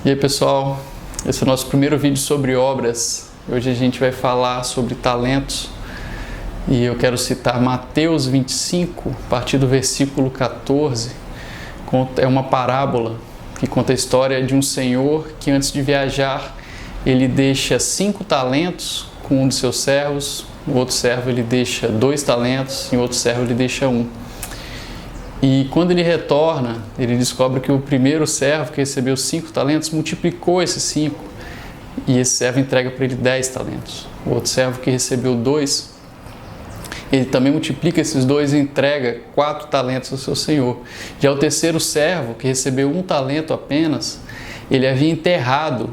E aí pessoal, esse é o nosso primeiro vídeo sobre obras. Hoje a gente vai falar sobre talentos e eu quero citar Mateus 25, a partir do versículo 14. É uma parábola que conta a história de um senhor que antes de viajar ele deixa 5 talentos com um de seus servos, no outro servo ele deixa 2 talentos e no outro servo ele deixa 1. E quando ele retorna, ele descobre que o primeiro servo que recebeu 5 talentos multiplicou esses 5 e esse servo entrega para ele 10 talentos. O outro servo que recebeu 2, ele também multiplica esses 2 e entrega 4 talentos ao seu senhor. Já o terceiro servo, que recebeu 1 talento apenas, ele havia enterrado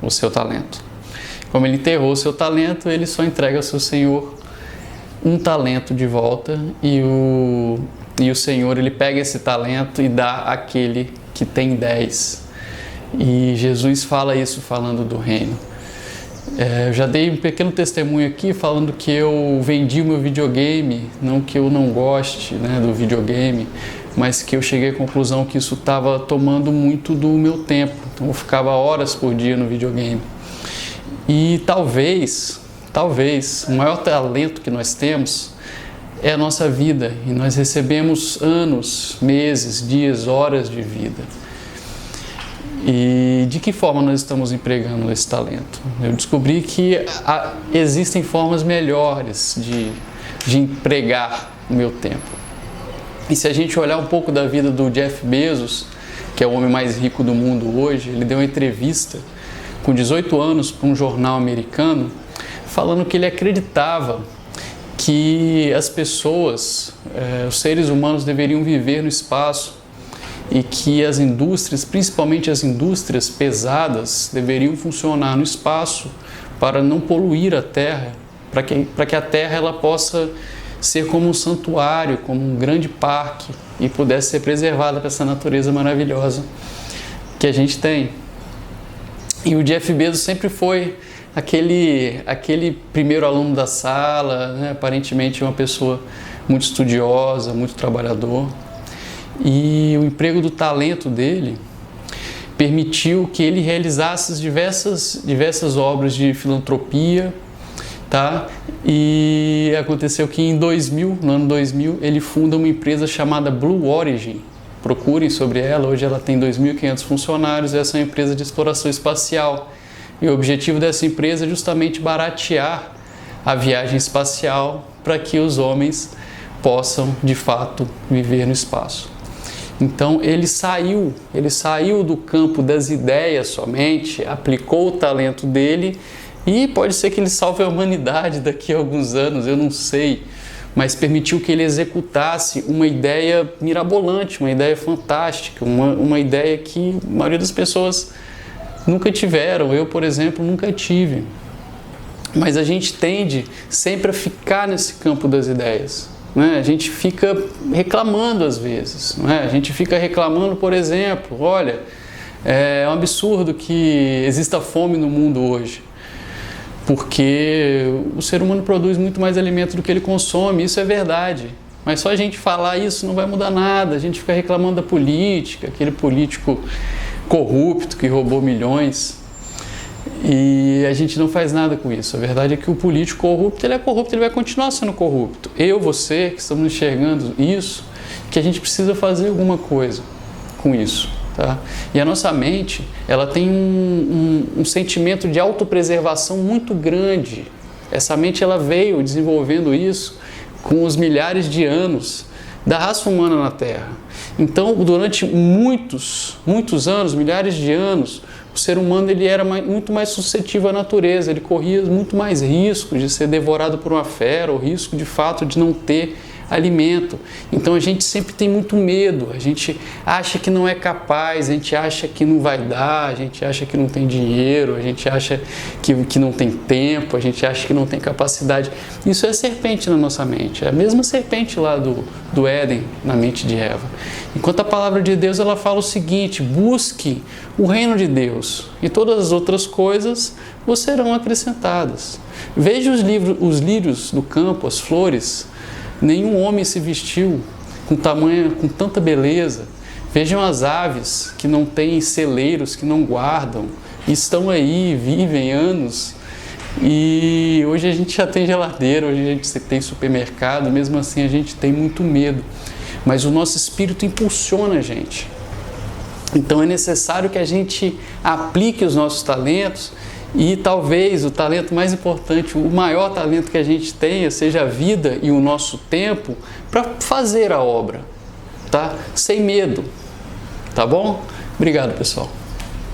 o seu talento. Como ele enterrou o seu talento, ele só entrega ao seu senhor 1 talento de volta e o Senhor ele pega esse talento e dá àquele que tem 10. E Jesus fala isso falando do reino. Eu já dei um pequeno testemunho aqui falando que eu vendi o meu videogame, não que eu não goste, do videogame, mas que eu cheguei à conclusão que isso estava tomando muito do meu tempo. Então eu ficava horas por dia no videogame. E talvez, o maior talento que nós temos é a nossa vida, e nós recebemos anos, meses, dias, horas de vida. E de que forma nós estamos empregando esse talento? Eu descobri que existem formas melhores de empregar o meu tempo. E se a gente olhar um pouco da vida do Jeff Bezos, que é o homem mais rico do mundo hoje, ele deu uma entrevista com 18 anos para um jornal americano, falando que ele acreditava que as pessoas, os seres humanos deveriam viver no espaço e que as indústrias, principalmente as indústrias pesadas, deveriam funcionar no espaço para não poluir a Terra, para que a Terra ela possa ser como um santuário, como um grande parque e pudesse ser preservada para essa natureza maravilhosa que a gente tem. E o Jeff Bezos sempre foi aquele primeiro aluno da sala, aparentemente uma pessoa muito estudiosa, muito trabalhador. E o emprego do talento dele permitiu que ele realizasse diversas obras de filantropia, tá? E aconteceu que no ano 2000, ele funda uma empresa chamada Blue Origin. Procurem sobre ela, hoje ela tem 2.500 funcionários, essa é uma empresa de exploração espacial. E o objetivo dessa empresa é justamente baratear a viagem espacial para que os homens possam, de fato, viver no espaço. Então, ele saiu do campo das ideias somente, aplicou o talento dele e pode ser que ele salve a humanidade daqui a alguns anos, eu não sei, mas permitiu que ele executasse uma ideia mirabolante, uma ideia fantástica, uma ideia que a maioria das pessoas nunca tiveram. Eu, por exemplo, nunca tive. Mas a gente tende sempre a ficar nesse campo das ideias, A gente fica reclamando às vezes, A gente fica reclamando, por exemplo, olha, é um absurdo que exista fome no mundo hoje, porque o ser humano produz muito mais alimento do que ele consome, isso é verdade. Mas só a gente falar isso não vai mudar nada, a gente fica reclamando da política, aquele político corrupto que roubou milhões, e a gente não faz nada com isso. A verdade é que o político corrupto, ele é corrupto, ele vai continuar sendo corrupto. Você que estamos enxergando isso, que a gente precisa fazer alguma coisa com isso, tá? E a nossa mente, ela tem um sentimento de autopreservação muito grande. Essa mente, ela veio desenvolvendo isso com os milhares de anos da raça humana na Terra. Então, durante muitos anos, milhares de anos, o ser humano ele era muito mais suscetível à natureza, ele corria muito mais risco de ser devorado por uma fera, o risco de fato de não ter alimento. Então a gente sempre tem muito medo, a gente acha que não é capaz, a gente acha que não vai dar, a gente acha que não tem dinheiro, a gente acha que não tem tempo, a gente acha que não tem capacidade. Isso é serpente na nossa mente, é a mesma serpente lá do Éden, na mente de Eva. Enquanto a palavra de Deus ela fala o seguinte: busque o reino de Deus e todas as outras coisas vos serão acrescentadas. Veja os lírios do campo, as flores. Nenhum homem se vestiu com tanta beleza. Vejam as aves que não têm celeiros, que não guardam, estão aí, vivem anos. E hoje a gente já tem geladeira, hoje a gente tem supermercado, mesmo assim a gente tem muito medo. Mas o nosso espírito impulsiona a gente. Então é necessário que a gente aplique os nossos talentos e talvez o talento mais importante, o maior talento que a gente tenha, seja a vida e o nosso tempo para fazer a obra, tá? Sem medo, tá bom? Obrigado, pessoal.